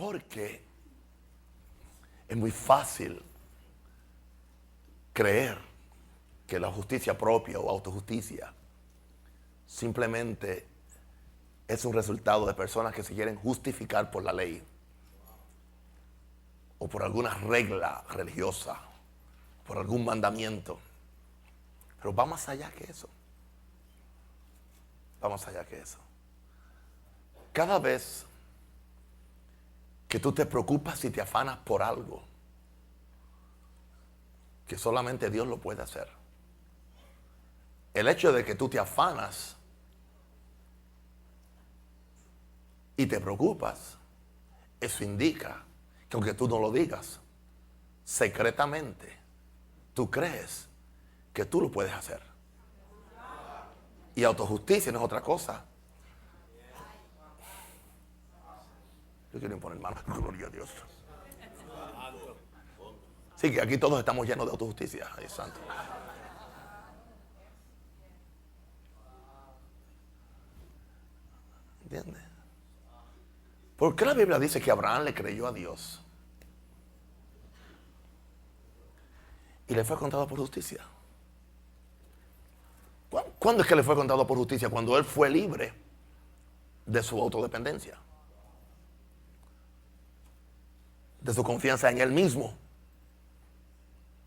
Porque es muy fácil creer que la justicia propia o autojusticia simplemente es un resultado de personas que se quieren justificar por la ley o por alguna regla religiosa, por algún mandamiento. Pero va más allá que eso. Va más allá que eso. Cada vez que tú te preocupas y te afanas por algo que solamente Dios lo puede hacer, el hecho de que tú te afanas y te preocupas, eso indica que aunque tú no lo digas, secretamente tú crees que tú lo puedes hacer. Y autojusticia no es otra cosa. Yo quiero imponer mano. Gloria a Dios. Sí, que aquí todos estamos llenos de autojusticia. Ay, santo. ¿Entiendes? ¿Por qué la Biblia dice que Abraham le creyó a Dios y le fue contado por justicia? ¿Cuándo es que le fue contado por justicia? Cuando él fue libre de su autodependencia, de su confianza en él mismo.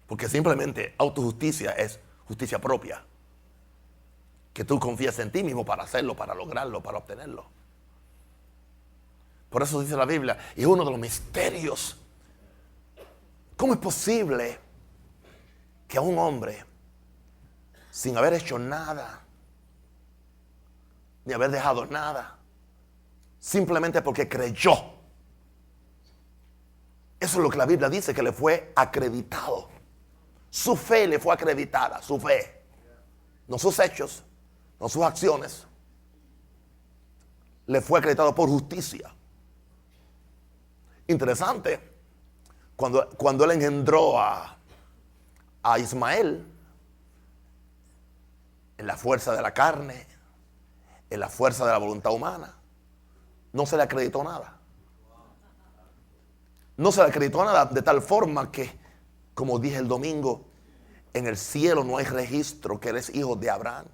Porque simplemente autojusticia es justicia propia, que tú confías en ti mismo para hacerlo, para lograrlo, para obtenerlo. Por eso dice la Biblia, y es uno de los misterios. ¿Cómo es posible que a un hombre, sin haber hecho nada, ni haber dejado nada, simplemente porque creyó? Eso es lo que la Biblia dice, que le fue acreditado. Su fe le fue acreditada, su fe. No sus hechos, no sus acciones. Le fue acreditado por justicia. Interesante, cuando él engendró a Ismael, en la fuerza de la carne, en la fuerza de la voluntad humana, no se le acreditó nada. No se le acreditó nada de tal forma que, como dije el domingo, en el cielo no hay registro que eres hijo de Abraham.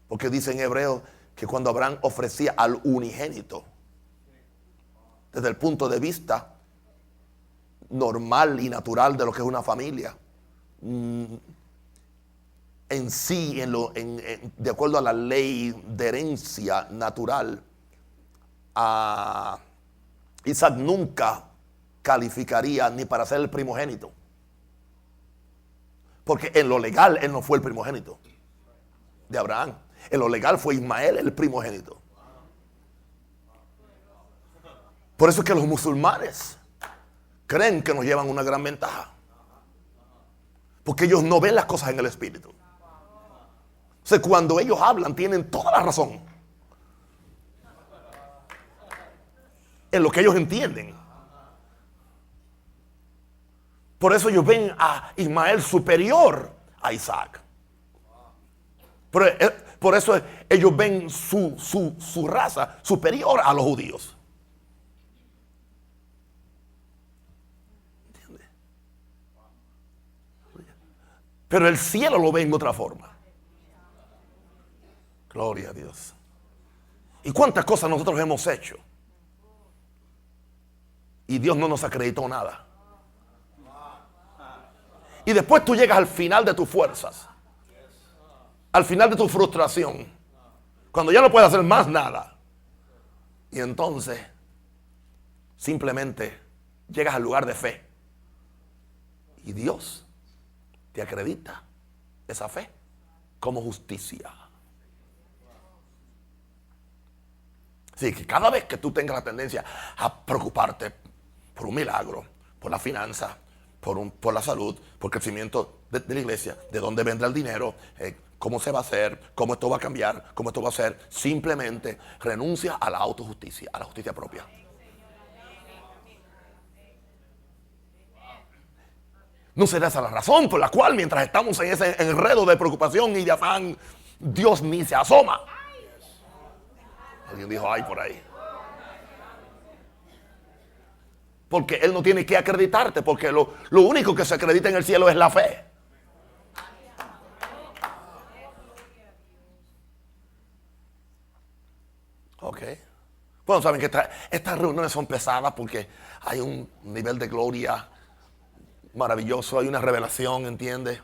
Porque dice en Hebreo que cuando Abraham ofrecía al unigénito, desde el punto de vista normal y natural de lo que es una familia, en sí, de acuerdo a la ley de herencia natural, a Isaac nunca calificaría ni para ser el primogénito, porque en lo legal él no fue el primogénito de Abraham. En lo legal fue Ismael el primogénito. Por eso es que los musulmanes creen que nos llevan una gran ventaja, porque ellos no ven las cosas en el espíritu. O sea, cuando ellos hablan tienen toda la razón en lo que ellos entienden. Por eso ellos ven a Ismael superior a Isaac. Por eso ellos ven su raza superior a los judíos. ¿Entiendes? Pero el cielo lo ve en otra forma. Gloria a Dios. ¿Y cuántas cosas nosotros hemos hecho? Y Dios no nos acreditó nada. Y después tú llegas al final de tus fuerzas, al final de tu frustración, cuando ya no puedes hacer más nada. Y entonces simplemente llegas al lugar de fe y Dios te acredita esa fe como justicia. Así que cada vez que tú tengas la tendencia a preocuparte por un milagro, por la finanza, por la salud, por el crecimiento de la iglesia, de dónde vendrá el dinero, cómo se va a hacer, cómo esto va a cambiar, cómo esto va a ser, simplemente renuncia a la autojusticia, a la justicia propia. ¿No será esa la razón por la cual mientras estamos en ese enredo de preocupación y de afán, Dios ni se asoma? Alguien dijo ay por ahí. Porque Él no tiene que acreditarte, porque lo único que se acredita en el cielo es la fe. Ok. Bueno, saben que estas reuniones son pesadas porque hay un nivel de gloria maravilloso, hay una revelación, ¿entiendes?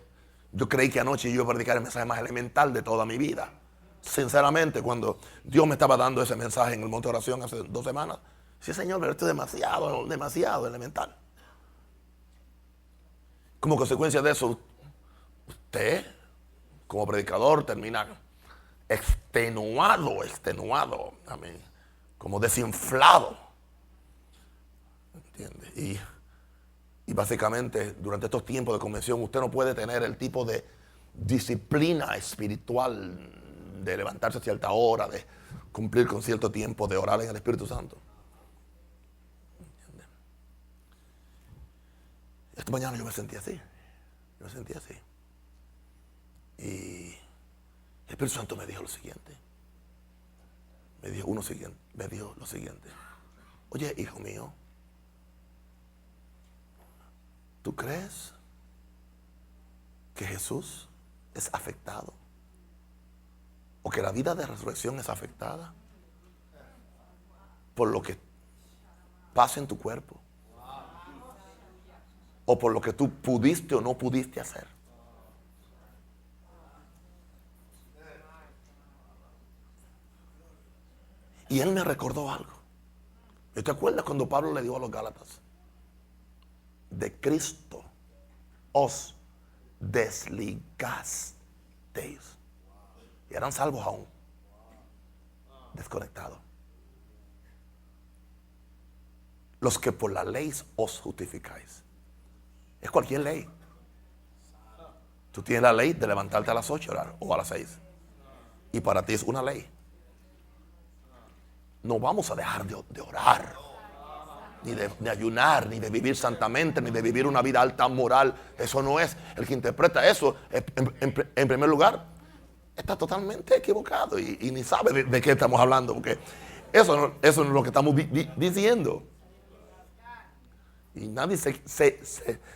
Yo creí que anoche yo iba a predicar el mensaje más elemental de toda mi vida. Sinceramente, cuando Dios me estaba dando ese mensaje en el monte de oración hace 2 semanas, sí, Señor, pero esto es demasiado elemental. Como consecuencia de eso, usted, como predicador, termina extenuado, amén, como desinflado, ¿entiende? Y básicamente, durante estos tiempos de convención, usted no puede tener el tipo de disciplina espiritual de levantarse a cierta hora, de cumplir con cierto tiempo, de orar en el Espíritu Santo. ¿Entiende? Esta mañana yo me sentí así. Y el Espíritu Santo me dijo lo siguiente. Me dijo lo siguiente. Oye, hijo mío, ¿tú crees que Jesús es afectado? ¿O que la vida de resurrección es afectada por lo que pasa en tu cuerpo? ¿O por lo que tú pudiste o no pudiste hacer? Y él me recordó algo. ¿Te acuerdas cuando Pablo le dijo a los Gálatas? De Cristo os desligasteis. Y eran salvos aún. Desconectados. Los que por la ley os justificáis. Es cualquier ley. Tú tienes la ley de levantarte a las 8 orar, o a las 6. Y para ti es una ley. No vamos a dejar de orar, ni de ayunar, ni de vivir santamente, ni de vivir una vida alta moral. Eso no es. El que interpreta eso, en primer lugar, está totalmente equivocado y ni sabe de qué estamos hablando, porque eso no es lo que estamos diciendo. Y nadie se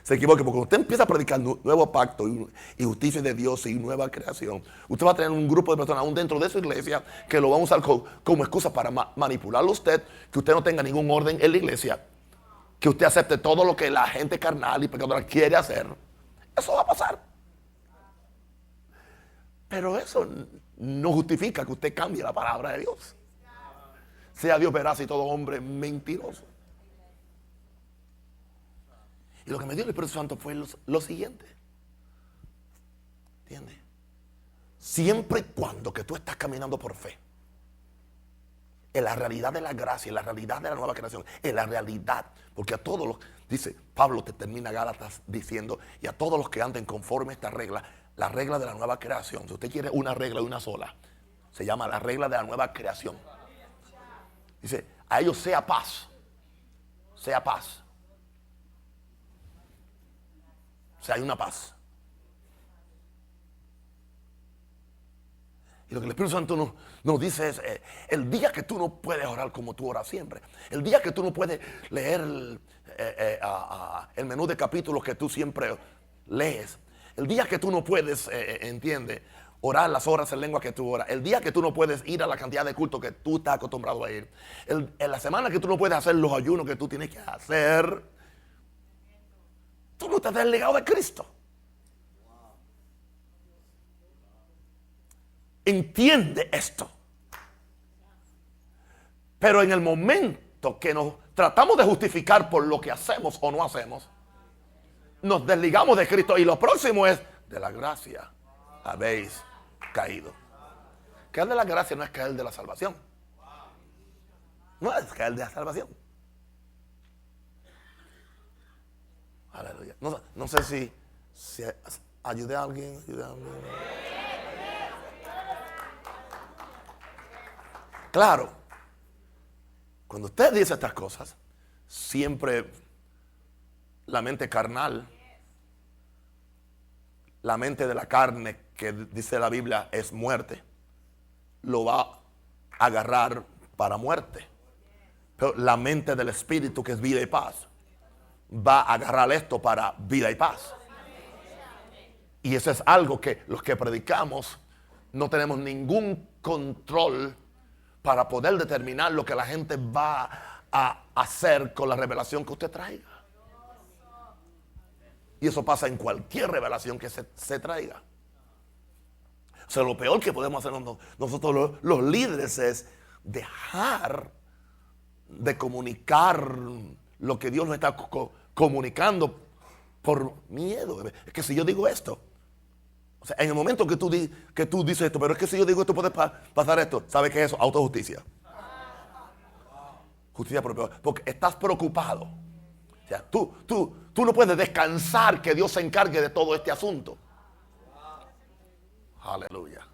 equivoque, porque cuando usted empieza a predicar nuevo pacto y justicia de Dios y nueva creación, usted va a tener un grupo de personas aún dentro de su iglesia que lo van a usar como excusa para manipularlo a usted, que usted no tenga ningún orden en la iglesia, que usted acepte todo lo que la gente carnal y pecadora quiere hacer. Eso va a pasar. Pero eso no justifica que usted cambie la palabra de Dios. Sea Dios veraz y todo hombre mentiroso. Y lo que me dio el Espíritu Santo fue lo siguiente. ¿Entiendes? Siempre y cuando que tú estás caminando por fe, en la realidad de la gracia, en la realidad de la nueva creación, en la realidad, porque a todos los, dice Pablo, te termina Gálatas diciendo, y a todos los que anden conforme a esta regla, la regla de la nueva creación. Si usted quiere una regla y una sola, se llama la regla de la nueva creación. Dice, a ellos sea paz. Sea paz. O sea, hay una paz. Y lo que el Espíritu Santo nos dice es, el día que tú no puedes orar como tú oras siempre, el día que tú no puedes leer el menú de capítulos que tú siempre lees, el día que tú no puedes, entiende, orar las horas en lengua que tú oras, el día que tú no puedes ir a la cantidad de cultos que tú estás acostumbrado a ir, en la semana que tú no puedes hacer los ayunos que tú tienes que hacer, tú no estás desligado de Cristo. Entiende esto. Pero en el momento que nos tratamos de justificar por lo que hacemos o no hacemos, nos desligamos de Cristo. Y lo próximo es, de la gracia habéis caído. Caer de la gracia no es caer de la salvación. No es caer de la salvación. Aleluya. No sé si ayudé a alguien. Claro, cuando usted dice estas cosas, siempre la mente carnal, la mente de la carne, que dice la Biblia es muerte, lo va a agarrar para muerte. Pero la mente del Espíritu, que es vida y paz, va a agarrar esto para vida y paz. Y eso es algo que los que predicamos no tenemos ningún control para poder determinar lo que la gente va a hacer con la revelación que usted traiga. Y eso pasa en cualquier revelación que se traiga. O sea, lo peor que podemos hacer nosotros los líderes es dejar de comunicar lo que Dios nos está comunicando por miedo. Es que si yo digo esto, o sea, en el momento que tú dices esto, pero es que si yo digo esto puede pasar esto, ¿sabe qué es eso? Autojusticia. Justicia propia, porque estás preocupado. O sea, tú no puedes descansar que Dios se encargue de todo este asunto. Aleluya.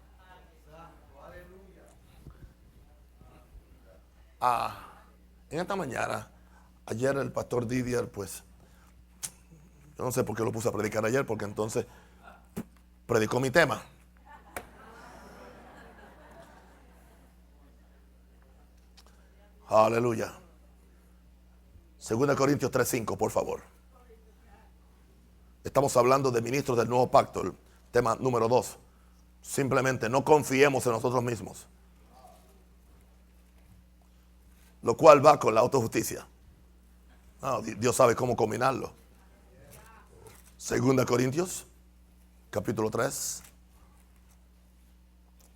En esta mañana, ayer el pastor Didier, pues, yo no sé por qué lo puse a predicar ayer, porque entonces predicó mi tema. Aleluya. 2 Corintios 3:5, por favor. Estamos hablando de ministros del nuevo pacto, el tema número 2. Simplemente no confiemos en nosotros mismos. Lo cual va con la autojusticia. Dios sabe cómo combinarlo. 2 Corintios, capítulo 3,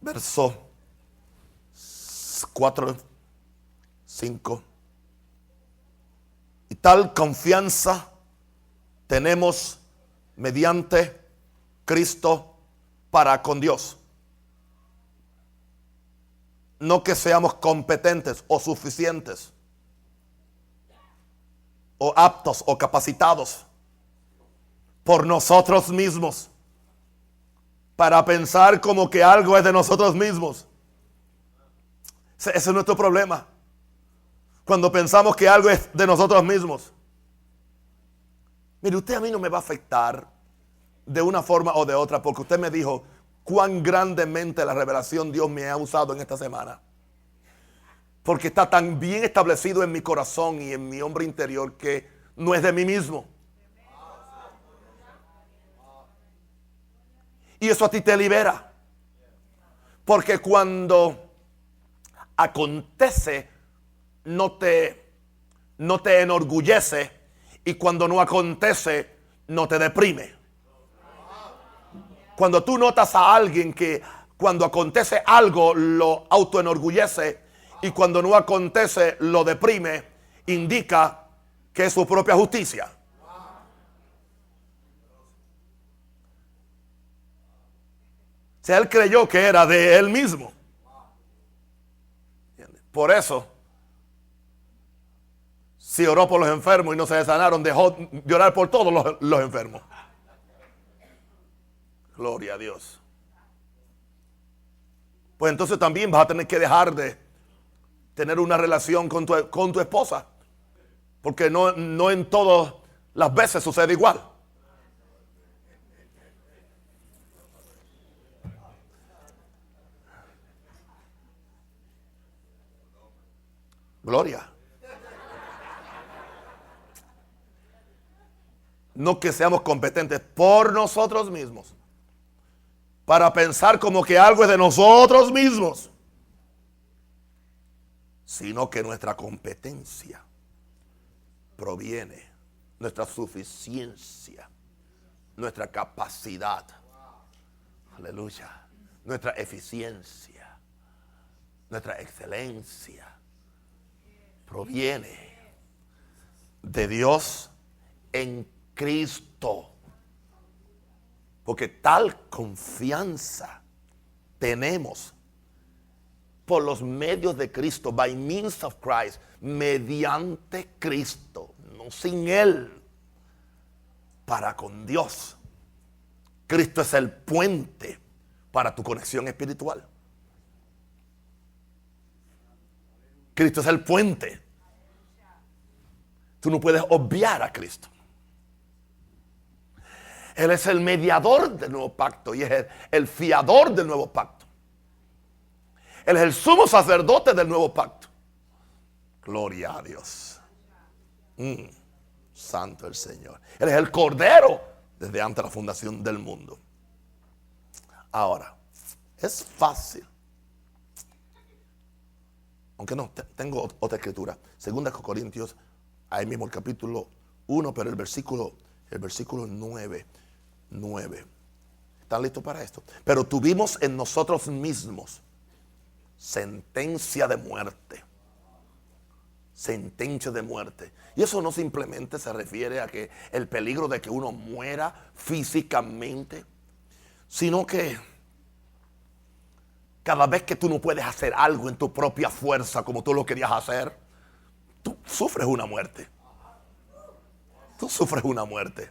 verso 4, 5. Y tal confianza tenemos mediante Cristo para con Dios. No que seamos competentes o suficientes o aptos o capacitados por nosotros mismos para pensar como que algo es de nosotros mismos. Ese es nuestro problema. Cuando pensamos que algo es de nosotros mismos. Mire, usted a mí no me va a afectar de una forma o de otra porque usted me dijo cuán grandemente la revelación Dios me ha usado en esta semana. Porque está tan bien establecido en mi corazón y en mi hombre interior que no es de mí mismo. Y eso a ti te libera. Porque cuando acontece, no te enorgullece. Y cuando no acontece, no te deprime. Cuando tú notas a alguien que cuando acontece algo lo autoenorgullece y cuando no acontece lo deprime, indica que es su propia justicia. O sea, él creyó que era de él mismo. Por eso, si oró por los enfermos y no se sanaron, dejó de orar por todos los enfermos. Gloria a Dios. Pues entonces también vas a tener que dejar de tener una relación con tu esposa. Porque no en todas las veces sucede igual. Gloria. No que seamos competentes por nosotros mismos para pensar como que algo es de nosotros mismos, sino que nuestra competencia proviene, nuestra suficiencia, nuestra capacidad, aleluya, nuestra eficiencia, nuestra excelencia proviene de Dios en Cristo. Porque tal confianza tenemos por los medios de Cristo, by means of Christ, mediante Cristo, no sin Él, para con Dios. Cristo es el puente para tu conexión espiritual. Cristo es el puente. Tú no puedes obviar a Cristo. Él es el mediador del nuevo pacto y es el fiador del nuevo pacto. Él es el sumo sacerdote del nuevo pacto. Gloria a Dios. Santo el Señor. Él es el Cordero desde antes de la fundación del mundo. Ahora, es fácil. Aunque no, tengo otra escritura. Segunda Corintios, ahí mismo el capítulo 1, pero el versículo 9. ¿Están listos para esto? Pero tuvimos en nosotros mismos sentencia de muerte. Sentencia de muerte. Y eso no simplemente se refiere a que el peligro de que uno muera físicamente, sino que cada vez que tú no puedes hacer algo en tu propia fuerza como tú lo querías hacer, tú sufres una muerte. Tú sufres una muerte.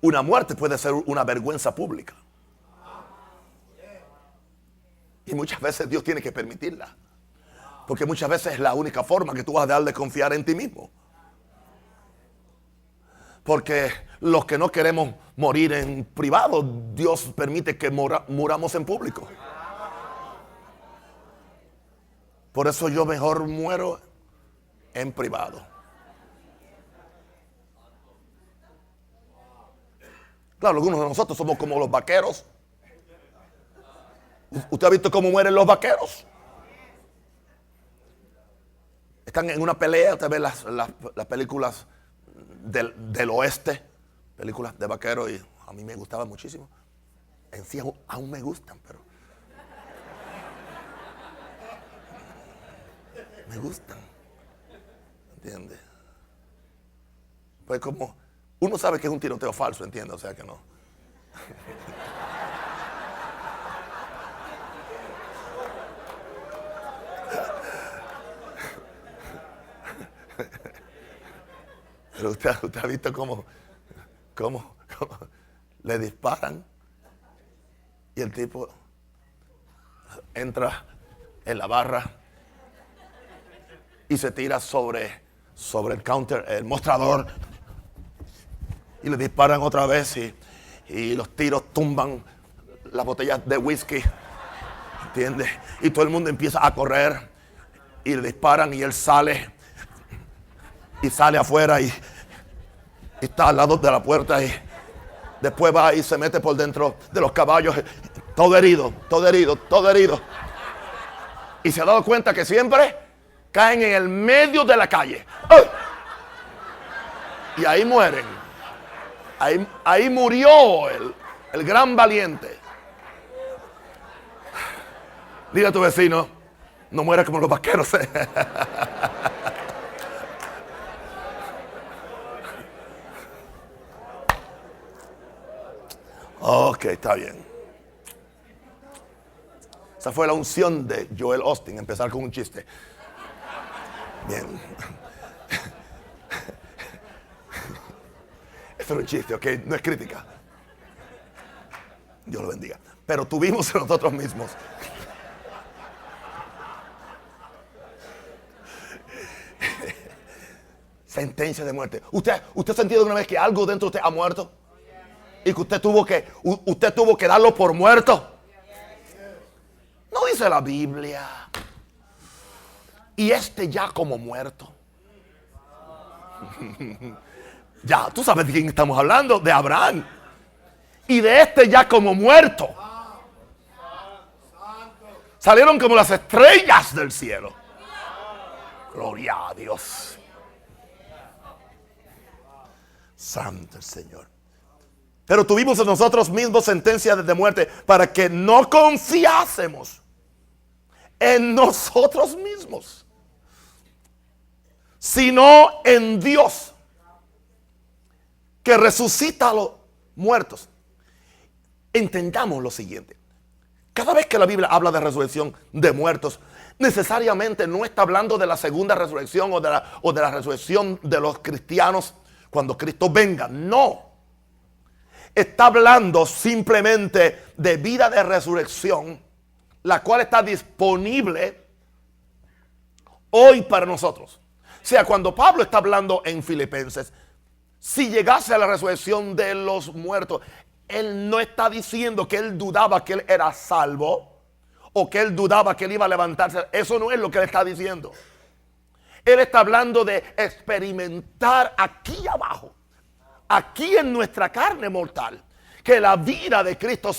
Una muerte puede ser una vergüenza pública. Y muchas veces Dios tiene que permitirla. Porque muchas veces es la única forma que tú vas a dejar de confiar en ti mismo. Porque los que no queremos morir en privado, Dios permite que muramos en público. Por eso yo mejor muero en privado. Claro, algunos de nosotros somos como los vaqueros. ¿Usted ha visto cómo mueren los vaqueros? Están en una pelea. Usted ve las películas del oeste, películas de vaqueros, y a mí me gustaban muchísimo. En sí aún me gustan, pero me gustan. ¿Entiende? Pues como uno sabe que es un tiroteo falso, ¿entiende? O sea que no. Pero usted ha visto cómo le disparan y el tipo entra en la barra y se tira sobre el counter, el mostrador, y le disparan otra vez y los tiros tumban las botellas de whisky, ¿entiendes? Y todo el mundo empieza a correr y le disparan y él sale afuera y está al lado de la puerta, y después va y se mete por dentro de los caballos, todo herido. Y se ha dado cuenta que siempre caen en el medio de la calle. ¡Oh! Y ahí mueren. Ahí murió el gran valiente. Dile a tu vecino, no mueras como los vaqueros. Ok, está bien. Esa fue la unción de Joel Osteen, empezar con un chiste. Bien. Esto es un chiste, ok, no es crítica. Dios lo bendiga. Pero tuvimos en nosotros mismos sentencia de muerte. ¿Usted ha sentido alguna vez que algo dentro de usted ha muerto? Y que usted tuvo que darlo por muerto. No dice la Biblia. Y ya como muerto. Ya, tú sabes de quién estamos hablando, de Abraham. Y de ya como muerto. Salieron como las estrellas del cielo. Gloria a Dios. Santo el Señor. Pero tuvimos en nosotros mismos sentencia de muerte para que no confiásemos en nosotros mismos, sino en Dios, que resucita a los muertos. Entendamos lo siguiente. Cada vez que la Biblia habla de resurrección de muertos, necesariamente no está hablando de la segunda resurrección o de la resurrección de los cristianos cuando Cristo venga. No. Está hablando simplemente de vida de resurrección, la cual está disponible hoy para nosotros. O sea, cuando Pablo está hablando en Filipenses, si llegase a la resurrección de los muertos, él no está diciendo que él dudaba que él era salvo o que él dudaba que él iba a levantarse. Eso no es lo que él está diciendo. Él está hablando de experimentar aquí abajo, aquí en nuestra carne mortal, que la vida de Cristo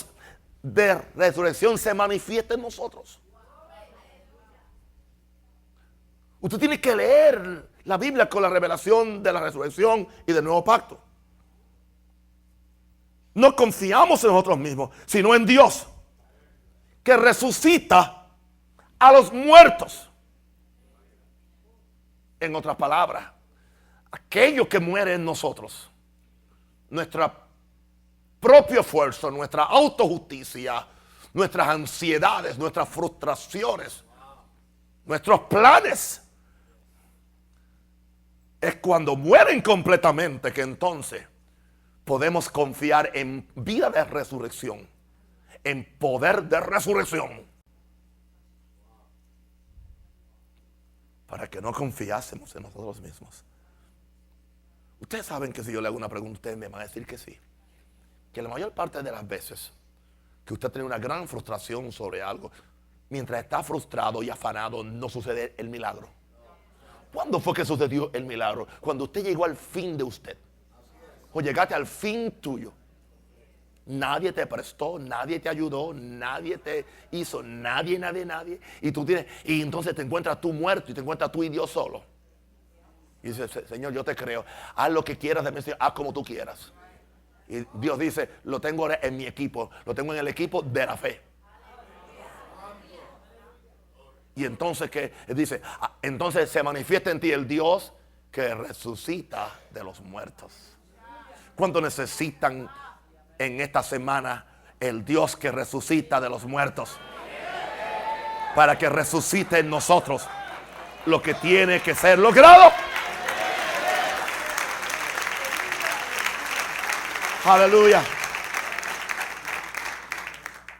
de resurrección se manifiesta en nosotros. Usted tiene que leer la Biblia con la revelación de la resurrección y del nuevo pacto. No confiamos en nosotros mismos, sino en Dios, que resucita a los muertos. En otras palabras, aquello que muere en nosotros, nuestro propio esfuerzo, nuestra autojusticia, nuestras ansiedades, nuestras frustraciones, nuestros planes, es cuando mueren completamente que entonces podemos confiar en vida de resurrección, en poder de resurrección, para que no confiásemos en nosotros mismos. Ustedes saben que si yo le hago una pregunta, ustedes me van a decir que sí. Que la mayor parte de las veces que usted tiene una gran frustración sobre algo, mientras está frustrado y afanado, no sucede el milagro. ¿Cuándo fue que sucedió el milagro? Cuando usted llegó al fin de usted, o llegaste al fin tuyo. Nadie te prestó, nadie te ayudó, nadie te hizo, nadie. Y entonces te encuentras tú muerto y te encuentras tú y Dios solo. Y dice, Señor, yo te creo. Haz lo que quieras de mí, haz como tú quieras. Y Dios dice, lo tengo ahora en mi equipo, lo tengo en el equipo de la fe. Y entonces que dice, entonces se manifiesta en ti el Dios que resucita de los muertos. ¿Cuánto necesitan en esta semana el Dios que resucita de los muertos? Para que resucite en nosotros lo que tiene que ser logrado. Aleluya.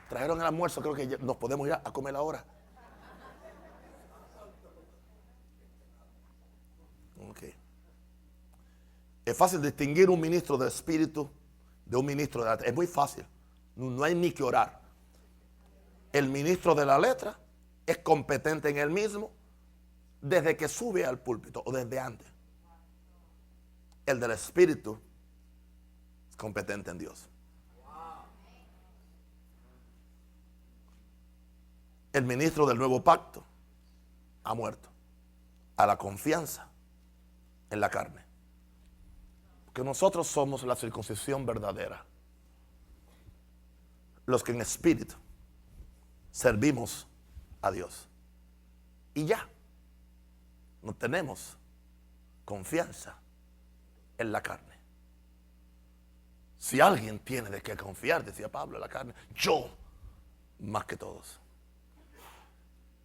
Trajeron el almuerzo, creo que nos podemos ir a comer ahora. Okay. Es fácil distinguir un ministro de espíritu de un ministro de la letra. Es muy fácil. No hay ni que orar. El ministro de la letra es competente en él mismo desde que sube al púlpito o desde antes. El del espíritu es competente en Dios. El ministro del nuevo pacto ha muerto a la confianza en la carne. Que nosotros somos la circuncisión verdadera, los que en espíritu servimos a Dios. Y ya, no tenemos confianza en la carne. Si alguien tiene de qué confiar, decía Pablo, en la carne, yo más que todos.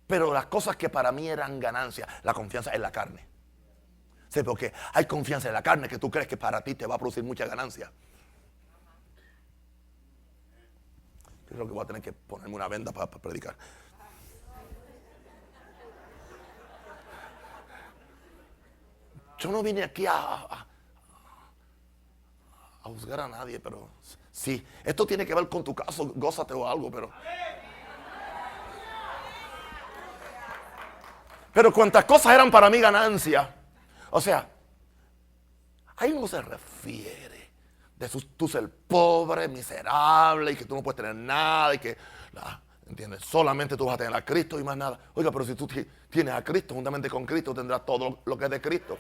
Pero las cosas que para mí eran ganancia, la confianza en la carne. Sí, porque hay confianza en la carne que tú crees que para ti te va a producir mucha ganancia. Yo creo que voy a tener que ponerme una venda para predicar. Yo no vine aquí a juzgar a nadie, pero sí, esto tiene que ver con tu caso, gózate o algo, pero cuantas cosas eran para mí ganancia. O sea, ahí no se refiere de tú ser pobre, miserable y que tú no puedes tener nada y que, ¿entiendes? Solamente tú vas a tener a Cristo y más nada. Oiga, pero si tú tienes a Cristo, juntamente con Cristo tendrás todo lo que es de Cristo.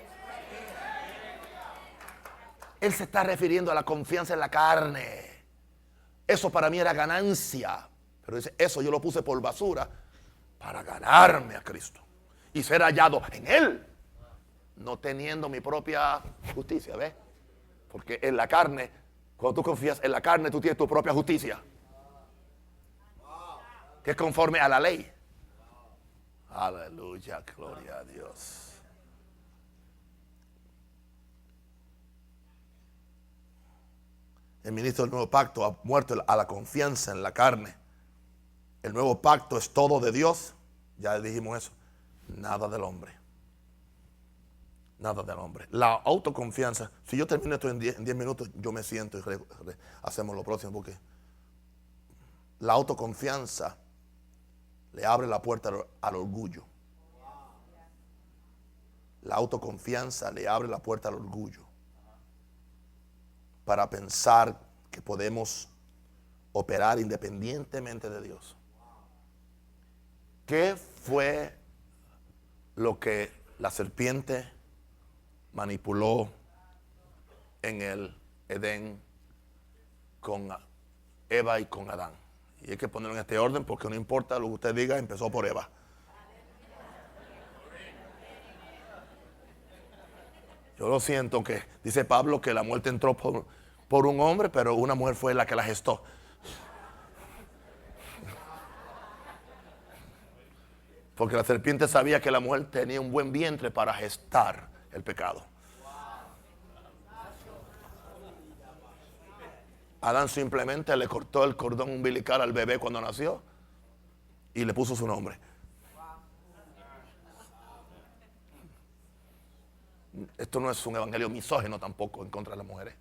Él se está refiriendo a la confianza en la carne. Eso para mí era ganancia. Pero dice, eso yo lo puse por basura para ganarme a Cristo y ser hallado en Él. No teniendo mi propia justicia, ¿ves? Porque en la carne, cuando tú confías en la carne, tú tienes tu propia justicia, que es conforme a la ley. Aleluya, gloria a Dios. El ministro del nuevo pacto ha muerto a la confianza en la carne. El nuevo pacto es todo de Dios. Ya dijimos eso. Nada del hombre. Nada del hombre. La autoconfianza. Si yo termino esto en 10 minutos, yo me siento y hacemos lo próximo. Porque la autoconfianza le abre la puerta al orgullo. La autoconfianza le abre la puerta al orgullo para pensar que podemos operar independientemente de Dios. ¿Qué fue lo que la serpiente manipuló en el Edén con Eva y con Adán? Y hay que ponerlo en este orden porque no importa lo que usted diga, empezó por Eva. Yo lo siento que dice Pablo que la muerte entró por un hombre, pero una mujer fue la que la gestó. Porque la serpiente sabía que la mujer tenía un buen vientre para gestar el pecado. Adán simplemente le cortó el cordón umbilical al bebé cuando nació y le puso su nombre. Esto no es un evangelio misógino tampoco en contra de las mujeres.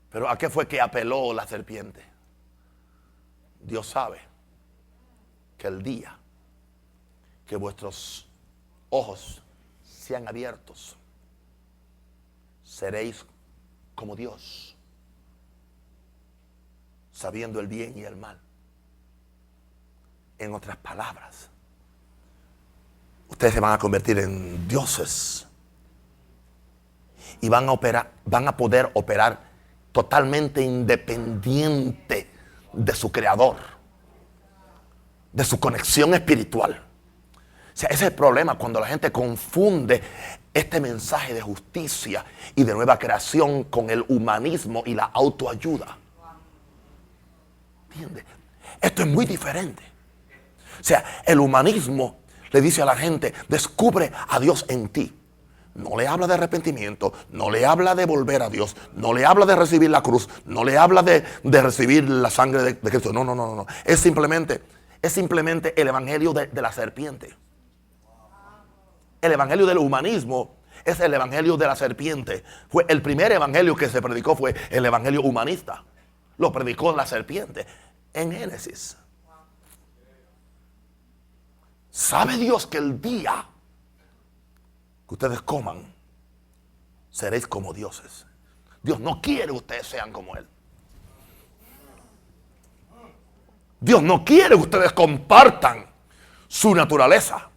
Pero ¿a qué fue que apeló la serpiente? Dios sabe que el día que vuestros ojos sean abiertos, seréis como Dios, sabiendo el bien y el mal. En otras palabras, ustedes se van a convertir en dioses y van a poder operar totalmente independiente de su creador, de su conexión espiritual. O sea, ese es el problema cuando la gente confunde este mensaje de justicia y de nueva creación con el humanismo y la autoayuda. ¿Entiendes? Esto es muy diferente. O sea, el humanismo le dice a la gente: descubre a Dios en ti. No le habla de arrepentimiento, no le habla de volver a Dios, no le habla de recibir la cruz, no le habla de recibir la sangre de Cristo. No. Es simplemente el evangelio de la serpiente. El evangelio del humanismo es el evangelio de la serpiente. Fue el primer evangelio que se predicó, fue el evangelio humanista. Lo predicó la serpiente en Génesis. ¿Sabe Dios que el día que ustedes coman, seréis como dioses? Dios no quiere que ustedes sean como Él. Dios no quiere que ustedes compartan su naturaleza.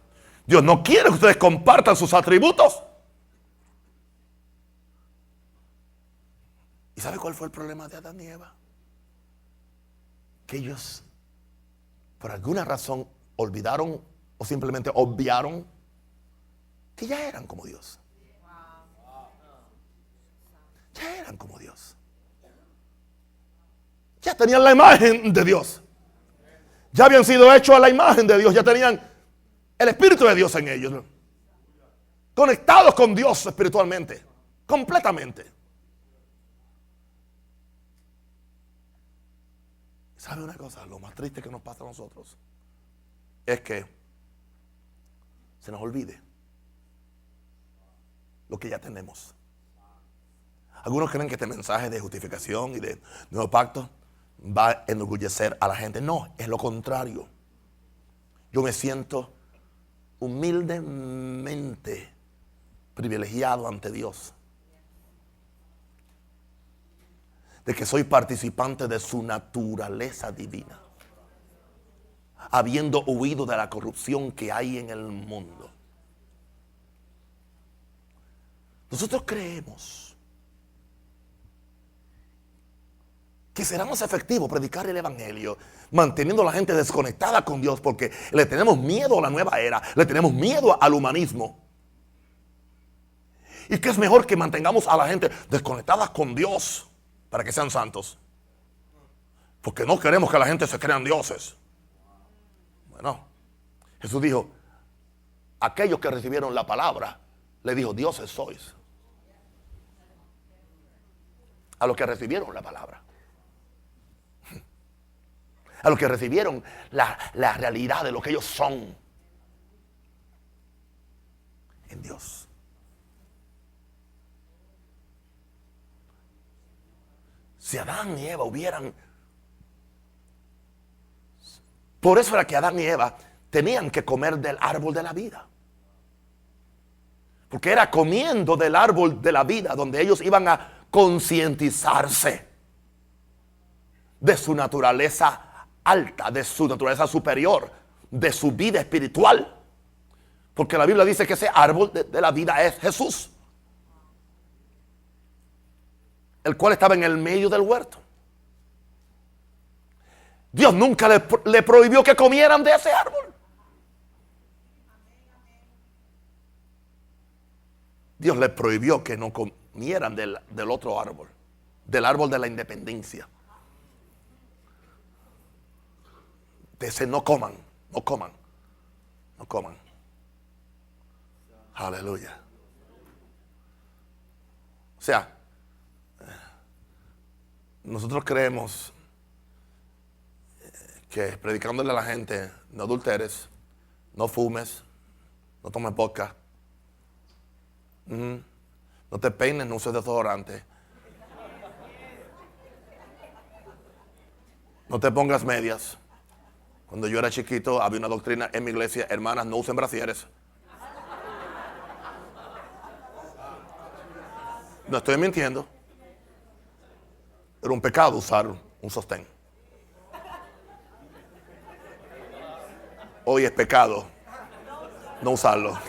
Dios no quiere que ustedes compartan sus atributos. ¿Y sabe cuál fue el problema de Adán y Eva? Que ellos, por alguna razón, olvidaron o simplemente obviaron que ya eran como Dios. Ya eran como Dios. Ya tenían la imagen de Dios. Ya habían sido hechos a la imagen de Dios. Ya tenían el Espíritu de Dios en ellos, ¿no? Conectados con Dios espiritualmente, completamente. ¿Sabe una cosa? Lo más triste que nos pasa a nosotros es que se nos olvide lo que ya tenemos. Algunos creen que este mensaje de justificación y de nuevo pacto va a enorgullecer a la gente. No, es lo contrario. Yo me siento humildemente privilegiado ante Dios de que soy participante de su naturaleza divina, habiendo huido de la corrupción que hay en el mundo. Nosotros creemos que será más efectivo predicar el evangelio manteniendo a la gente desconectada con Dios, porque le tenemos miedo a la nueva era, le tenemos miedo al humanismo. Y que es mejor que mantengamos a la gente desconectada con Dios para que sean santos, porque no queremos que la gente se crean dioses. Bueno, Jesús dijo: aquellos que recibieron la palabra, le dijo: dioses sois. A los que recibieron la palabra, a los que recibieron la realidad de lo que ellos son en Dios. Si Adán y Eva hubieran... Por eso era que Adán y Eva tenían que comer del árbol de la vida. Porque era comiendo del árbol de la vida donde ellos iban a concientizarse de su naturaleza alta, de su naturaleza superior, de su vida espiritual. Porque la Biblia dice que ese árbol de la vida es Jesús, el cual estaba en el medio del huerto. Dios nunca le prohibió que comieran de ese árbol. Dios les prohibió que no comieran del otro árbol, del árbol de la independencia. De ese no coman, no coman, no coman. Aleluya. O sea, nosotros creemos que predicándole a la gente, no adulteres, no fumes, no tomes vodka, no te peines, no uses desodorante, no te pongas medias. Cuando yo era chiquito había una doctrina en mi iglesia: hermanas, no usen brasieres. No estoy mintiendo. Era un pecado usar un sostén. Hoy es pecado no usarlo.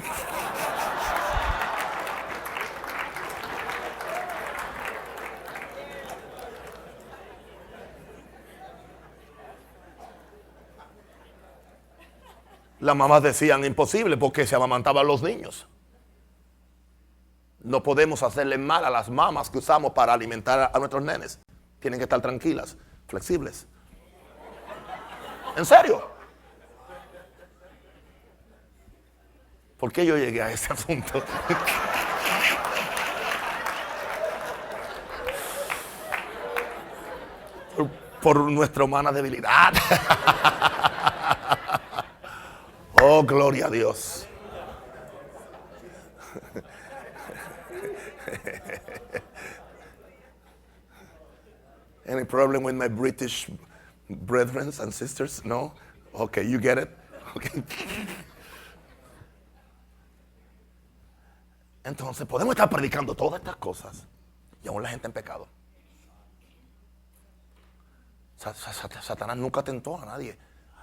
Las mamás decían imposible porque se amamantaban los niños. No podemos hacerle mal a las mamás que usamos para alimentar a nuestros nenes. Tienen que estar tranquilas, flexibles. ¿En serio? ¿Por qué yo llegué a ese asunto? por nuestra humana debilidad. Oh, gloria a Dios. Any problem with my British brethren and sisters? No? Okay, you get it? Okay. Entonces podemos estar predicando todas estas cosas y aún la gente en pecado. Satanás nunca tentó a nadie.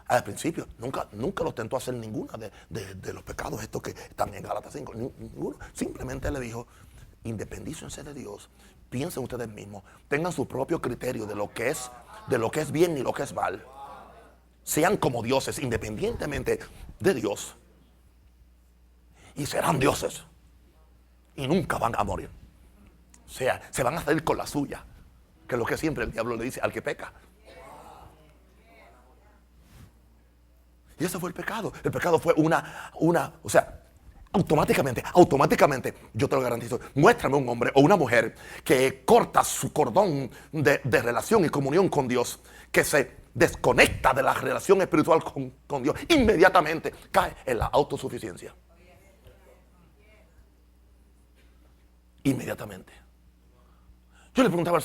Al principio, nunca los tentó a hacer ninguna de los pecados estos que están en Gálatas 5. Ninguno. Simplemente le dijo: independícense de Dios, piensen ustedes mismos, tengan su propio criterio de lo que es bien y lo que es mal. Sean como dioses, independientemente de Dios. Y serán dioses. Y nunca van a morir. O sea, se van a salir con la suya, que es lo que siempre el diablo le dice al que peca. Y ese fue el pecado. El pecado fue o sea, automáticamente, yo te lo garantizo, muéstrame un hombre o una mujer que corta su cordón de relación y comunión con Dios, que se desconecta de la relación espiritual con Dios, inmediatamente cae en la autosuficiencia. Inmediatamente. Yo le preguntaba al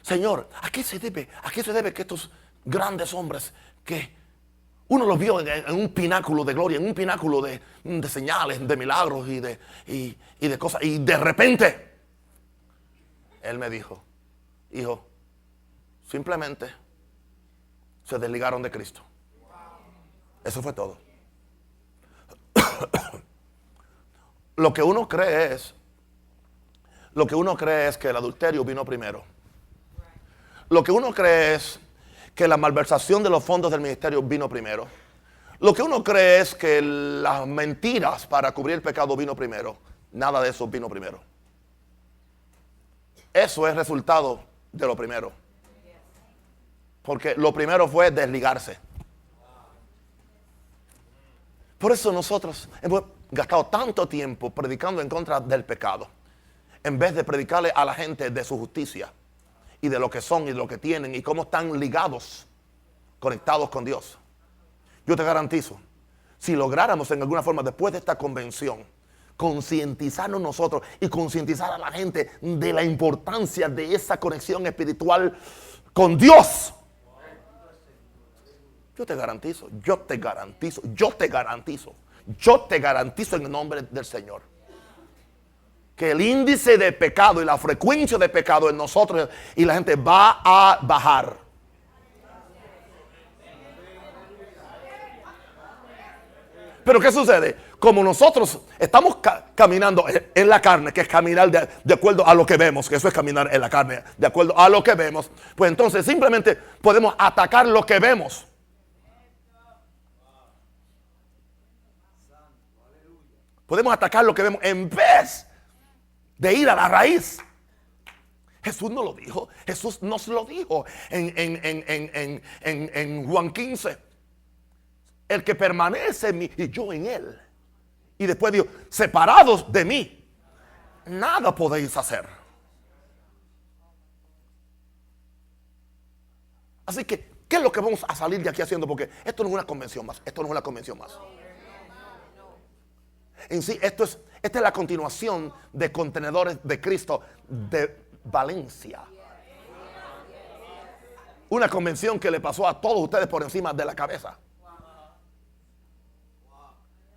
Señor, ¿a qué se debe que estos grandes hombres que uno los vio en un pináculo de gloria, en un pináculo de señales, de milagros y de cosas, y de repente Él me dijo: hijo, simplemente se desligaron de Cristo. Eso fue todo. Lo que uno cree es que el adulterio vino primero. Lo que uno cree es que la malversación de los fondos del ministerio vino primero. Lo que uno cree es que las mentiras para cubrir el pecado vino primero. Nada de eso vino primero. Eso es resultado de lo primero. Porque lo primero fue desligarse. Por eso nosotros hemos gastado tanto tiempo predicando en contra del pecado, en vez de predicarle a la gente de su justicia y de lo que son y de lo que tienen y cómo están ligados, conectados con Dios. Yo te garantizo, si lográramos en alguna forma después de esta convención concientizarnos nosotros y concientizar a la gente de la importancia de esa conexión espiritual con Dios, Yo te garantizo, yo te garantizo, yo te garantizo, yo te garantizo en el nombre del Señor que el índice de pecado y la frecuencia de pecado en nosotros y la gente va a bajar. Pero ¿qué sucede? Como nosotros estamos caminando en la carne, que es caminar de acuerdo a lo que vemos, que eso es caminar en la carne, de acuerdo a lo que vemos, pues entonces simplemente podemos atacar lo que vemos. Podemos atacar lo que vemos en vez de ir a la raíz. Jesús nos lo dijo. Jesús nos lo dijo en Juan 15. El que permanece en mí y yo en él. Y después dijo, separados de mí, nada podéis hacer. Así que, ¿qué es lo que vamos a salir de aquí haciendo? Porque esto no es una convención más. Esto no es una convención más. En sí, esta es la continuación de Contenedores de Cristo de Valencia. Una convención que le pasó a todos ustedes por encima de la cabeza.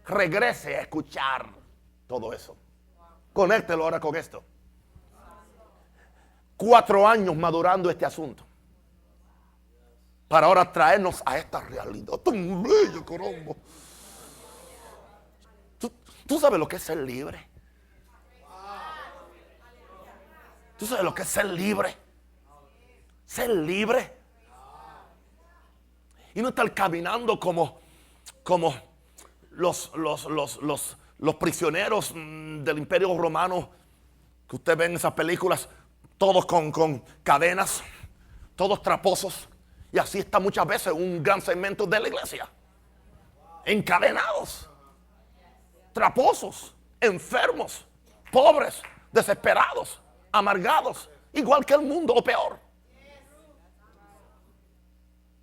Regrese a escuchar todo eso. Conéctelo ahora con esto. 4 años madurando este asunto para ahora traernos a esta realidad tan bella, caramba. ¿Tú sabes lo que es ser libre? ¿Tú sabes lo que es ser libre? Ser libre. Y no estar caminando como los prisioneros del Imperio Romano que usted ve en esas películas, todos con cadenas, todos traposos. Y así está muchas veces un gran segmento de la iglesia. Encadenados, traposos, enfermos, pobres, desesperados, amargados, igual que el mundo o peor.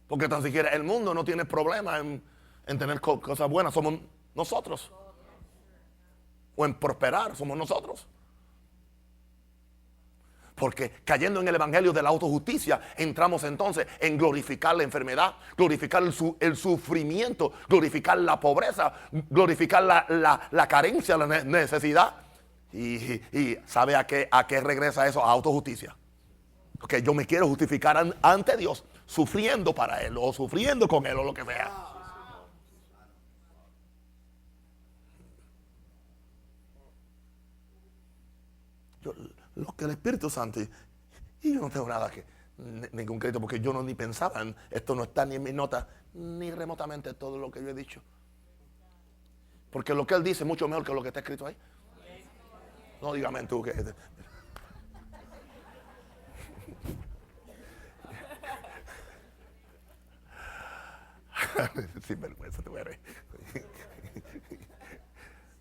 Porque tan siquiera el mundo no tiene problema en tener cosas buenas, somos nosotros. O en prosperar, somos nosotros. Porque cayendo en el evangelio de la autojusticia, entramos entonces en glorificar la enfermedad, glorificar el sufrimiento, glorificar la pobreza, glorificar la carencia, la necesidad. Y ¿sabe a qué regresa eso? A autojusticia. Porque yo me quiero justificar ante Dios, sufriendo para Él, o sufriendo con Él, o lo que sea. Lo que el Espíritu Santo, y yo no tengo nada que, ningún crédito, porque yo ni pensaba en esto, no está ni en mis notas, ni remotamente todo lo que yo he dicho. Porque lo que Él dice es mucho mejor que lo que está escrito ahí. No, dígame tú que... Sin vergüenza te voy a reír.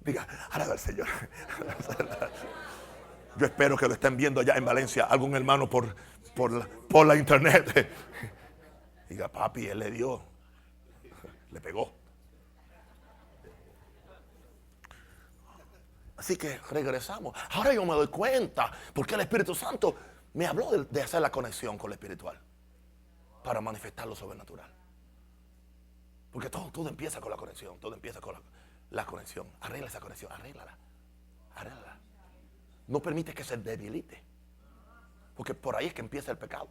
Diga, alaba al Señor. Yo espero que lo estén viendo allá en Valencia algún hermano por la internet. Diga, papi, él le dio, le pegó. Así que regresamos. Ahora yo me doy cuenta porque el Espíritu Santo me habló de hacer la conexión con lo espiritual para manifestar lo sobrenatural. Porque todo empieza con la conexión. Todo empieza con la conexión. Arregla esa conexión, arréglala. No permite que se debilite. Porque por ahí es que empieza el pecado.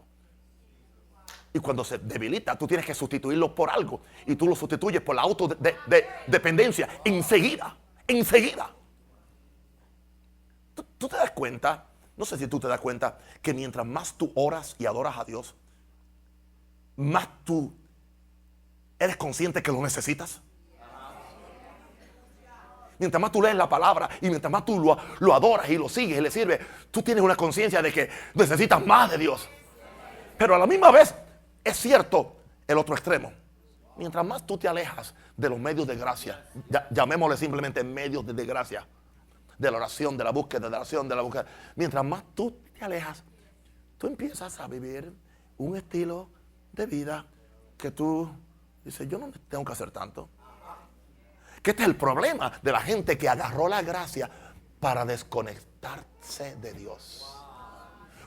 Y cuando se debilita, tú tienes que sustituirlo por algo. Y tú lo sustituyes por la autodependencia. Enseguida. ¿Tú te das cuenta? No sé si tú te das cuenta que mientras más tú oras y adoras a Dios, más tú eres consciente que lo necesitas. Mientras más tú lees la palabra y mientras más tú lo adoras y lo sigues y le sirves, tú tienes una conciencia de que necesitas más de Dios. Pero a la misma vez es cierto el otro extremo. Mientras más tú te alejas de los medios de gracia, llamémosle simplemente medios de gracia, de la oración, de la búsqueda, mientras más tú te alejas, tú empiezas a vivir un estilo de vida que tú dices, yo no tengo que hacer tanto. Que este es el problema de la gente que agarró la gracia para desconectarse de Dios.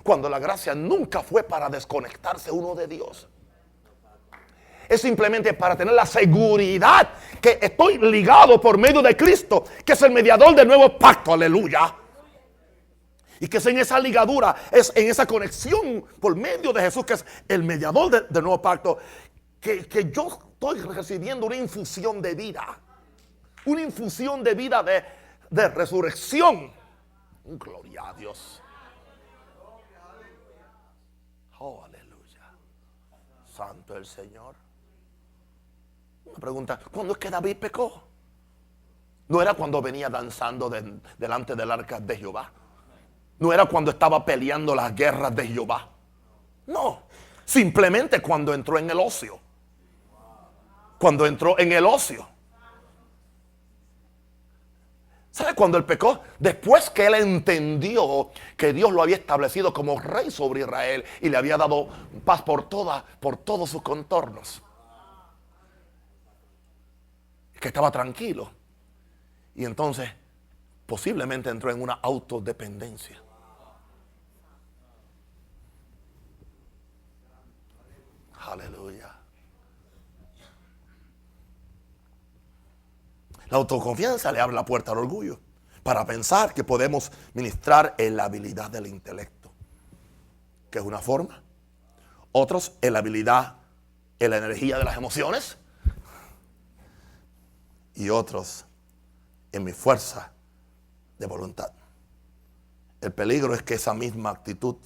Cuando la gracia nunca fue para desconectarse uno de Dios. es simplemente para tener la seguridad que estoy ligado por medio de Cristo, que es el mediador del nuevo pacto. Aleluya. Y que es en esa ligadura, es en esa conexión por medio de Jesús, que es el mediador del nuevo pacto, que yo estoy recibiendo una infusión de vida. Una infusión de vida de resurrección. Gloria a Dios. Oh, aleluya. Santo el Señor. Una pregunta: ¿cuándo es que David pecó? ¿No era cuando venía danzando delante del arca de Jehová? ¿No era cuando estaba peleando las guerras de Jehová? No, simplemente cuando entró en el ocio. Cuando entró en el ocio. ¿Sabe cuándo él pecó? Después que él entendió que Dios lo había establecido como rey sobre Israel y le había dado paz por todos sus contornos. Que estaba tranquilo. Y entonces posiblemente entró en una autodependencia. Aleluya. La autoconfianza le abre la puerta al orgullo para pensar que podemos ministrar en la habilidad del intelecto, que es una forma. Otros en la habilidad, en la energía de las emociones. Y otros en mi fuerza de voluntad. El peligro es que esa misma actitud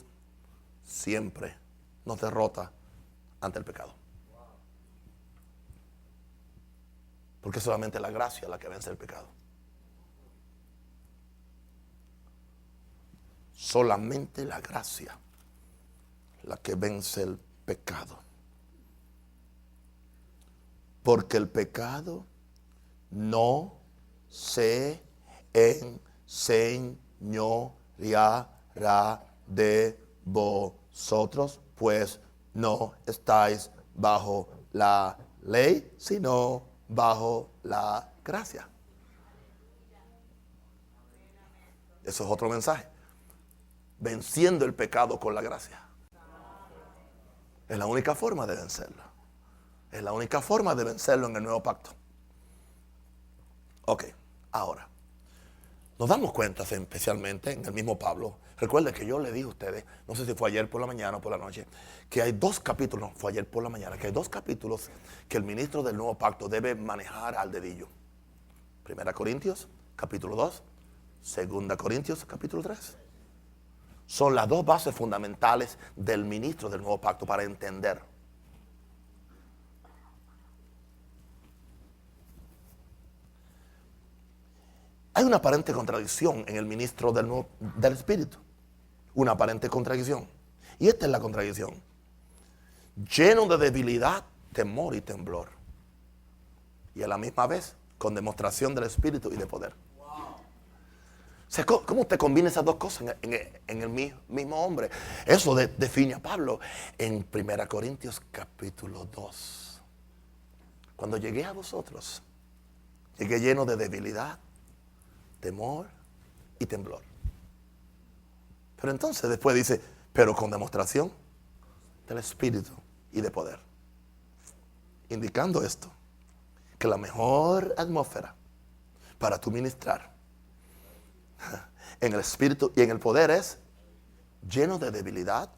siempre nos derrota ante el pecado. Porque es solamente la gracia la que vence el pecado. Solamente la gracia la que vence el pecado. Porque el pecado no se enseñoreará de vosotros, pues no estáis bajo la ley, sino bajo la gracia. Eso es otro mensaje. Venciendo el pecado con la gracia. Es la única forma de vencerlo. Es la única forma de vencerlo en el nuevo pacto. Ok, ahora nos damos cuenta, especialmente en el mismo Pablo. Recuerden que yo le dije a ustedes, no sé si fue ayer por la mañana o por la noche, que hay dos capítulos, no, fue ayer por la mañana, que hay dos capítulos que el ministro del nuevo pacto debe manejar al dedillo. 1 Corintios, capítulo 2, 2 Corintios, capítulo 3. Son las dos bases fundamentales del ministro del nuevo pacto para entender. Hay una aparente contradicción en el ministro del Espíritu. Una aparente contradicción. Y esta es la contradicción. Lleno de debilidad, temor y temblor. Y a la misma vez, con demostración del Espíritu y de poder. O sea, ¿cómo usted combina esas dos cosas en el mismo hombre? Eso define a Pablo en 1 Corintios capítulo 2. Cuando llegué a vosotros, llegué lleno de debilidad, temor y temblor. Pero entonces después dice, pero con demostración del Espíritu y de poder. Indicando esto, que la mejor atmósfera para tu ministrar en el Espíritu y en el poder es lleno de debilidad,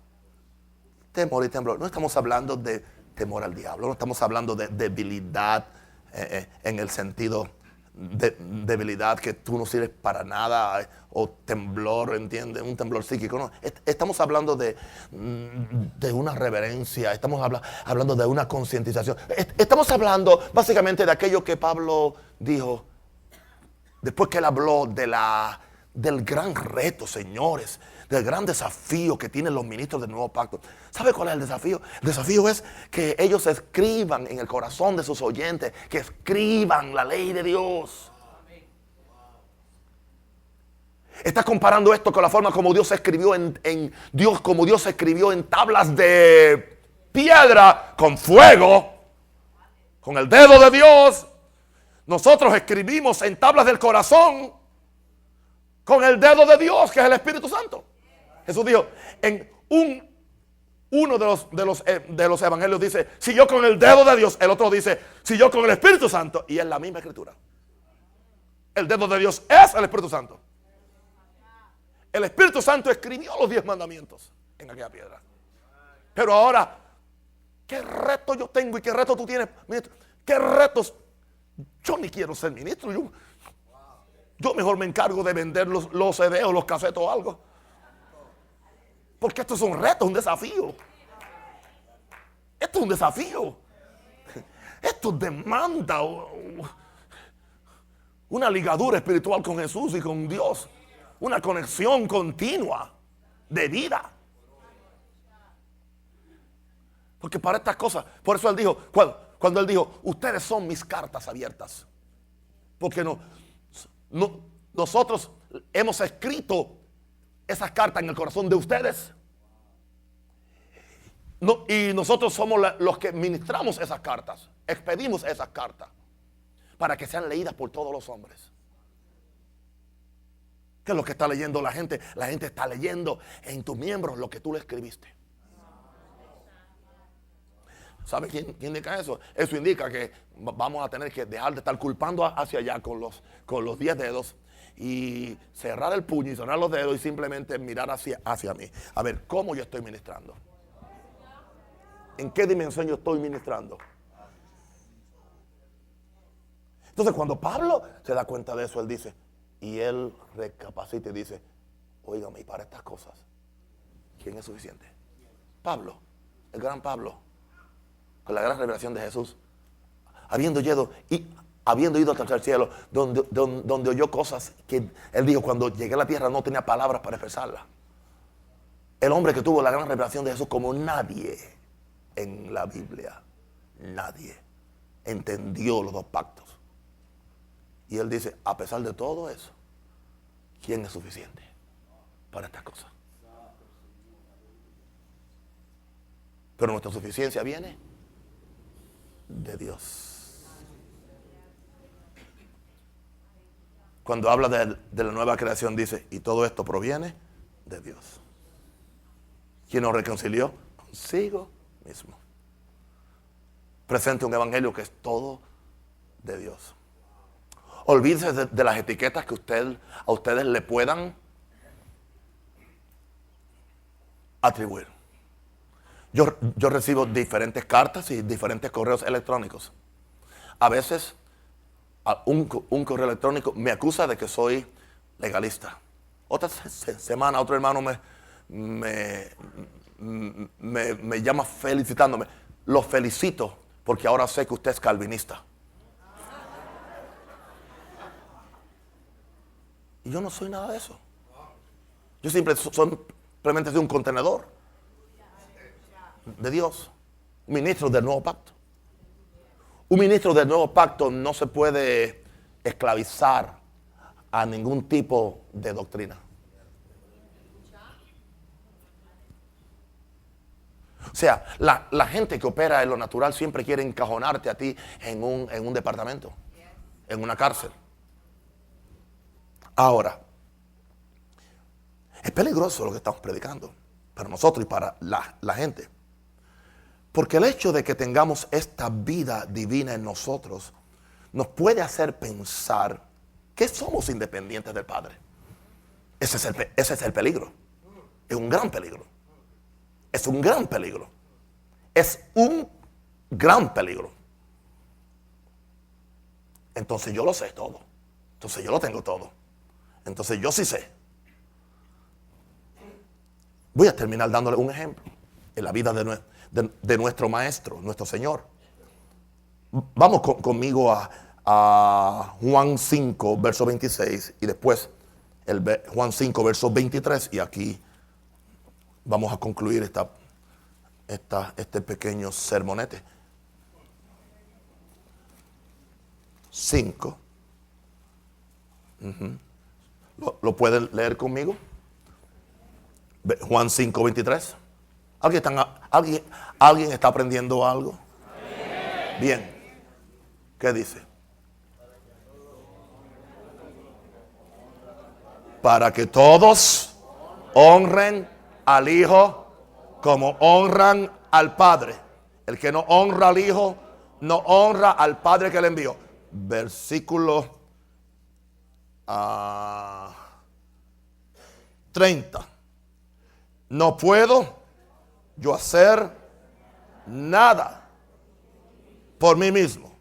temor y temblor. No estamos hablando de temor al diablo, no estamos hablando de debilidad en el sentido de debilidad que tú no sirves para nada, o temblor, ¿entiendes? Un temblor psíquico. No, estamos hablando de una reverencia, estamos hablando de una concientización. Estamos hablando básicamente de aquello que Pablo dijo después que él habló del gran reto, señores, del gran desafío que tienen los ministros del nuevo pacto. ¿Sabe cuál es el desafío? El desafío es que ellos escriban en el corazón de sus oyentes, que escriban la ley de Dios. Está comparando esto con la forma como Dios escribió como Dios escribió en tablas de piedra con fuego, con el dedo de Dios. Nosotros escribimos en tablas del corazón con el dedo de Dios, que es el Espíritu Santo. Jesús dijo, en un Uno de los evangelios dice, si yo con el dedo de Dios, el otro dice, si yo con el Espíritu Santo, y es la misma escritura. El dedo de Dios es el Espíritu Santo. El Espíritu Santo escribió los 10 mandamientos en aquella piedra. Pero ahora, ¿qué reto yo tengo y qué reto tú tienes, ministro? ¿Qué retos? Yo ni quiero ser ministro. Yo mejor me encargo de vender los CDs o los casetos o algo. Porque esto es un reto, un desafío. Esto es un desafío. Esto demanda una ligadura espiritual con Jesús y con Dios. Una conexión continua de vida. Porque para estas cosas, por eso él dijo, cuando él dijo, ustedes son mis cartas abiertas. Porque nosotros hemos escrito esas cartas en el corazón de ustedes. Y nosotros somos los que ministramos esas cartas, expedimos esas cartas para que sean leídas por todos los hombres. ¿Qué es lo que está leyendo la gente? La gente está leyendo en tus miembros lo que tú le escribiste. ¿Sabe quién indica eso? Eso indica que vamos a tener que dejar de estar culpando hacia allá con los 10 dedos y cerrar el puño y cerrar los dedos y simplemente mirar hacia mí. A ver, ¿cómo yo estoy ministrando? ¿En qué dimensión yo estoy ministrando? Entonces cuando Pablo se da cuenta de eso, él dice, y él recapacita y dice, óigame, y para estas cosas, ¿quién es suficiente? Pablo, el gran Pablo, con la gran revelación de Jesús, habiendo ido hasta el cielo, donde oyó cosas que él dijo, cuando llegué a la tierra no tenía palabras para expresarlas. El hombre que tuvo la gran revelación de Jesús como nadie en la Biblia, nadie entendió los 2 pactos. Y él dice, a pesar de todo eso, ¿quién es suficiente para estas cosas? Pero nuestra suficiencia viene de Dios. Cuando habla de la nueva creación dice, y todo esto proviene de Dios, quien nos reconcilió consigo mismo. Presente un evangelio que es todo de Dios. Olvídese de las etiquetas que a ustedes le puedan atribuir. Yo recibo diferentes cartas y diferentes correos electrónicos. A veces un correo electrónico me acusa de que soy legalista. Otra semana otro hermano me llama felicitándome. Lo felicito porque ahora sé que usted es calvinista. Y yo no soy nada de eso. Yo simplemente soy un contenedor de Dios. Un ministro del nuevo pacto. Un ministro del nuevo pacto no se puede esclavizar a ningún tipo de doctrina. O sea, la gente que opera en lo natural siempre quiere encajonarte a ti en un departamento, en una cárcel. Ahora, es peligroso lo que estamos predicando para nosotros y para la gente. Porque el hecho de que tengamos esta vida divina en nosotros nos puede hacer pensar que somos independientes del Padre. Ese es el peligro. Es un gran peligro. Es un gran peligro. Es un gran peligro. Entonces yo lo sé todo. Entonces yo lo tengo todo. Entonces yo sí sé. Voy a terminar dándole un ejemplo en la vida de nuestro Maestro, nuestro Señor. Vamos conmigo a Juan 5, verso 26 y después Juan 5, verso 23 y aquí vamos a concluir este pequeño sermonete. 5. ¿Lo pueden leer conmigo? Juan 5, 23. ¿Alguien está aprendiendo algo? Bien. ¿Qué dice? Para que todos honren al Hijo como honran al Padre. El que no honra al Hijo, no honra al Padre que le envió. Versículo 30. No puedo yo hacer nada por mí mismo.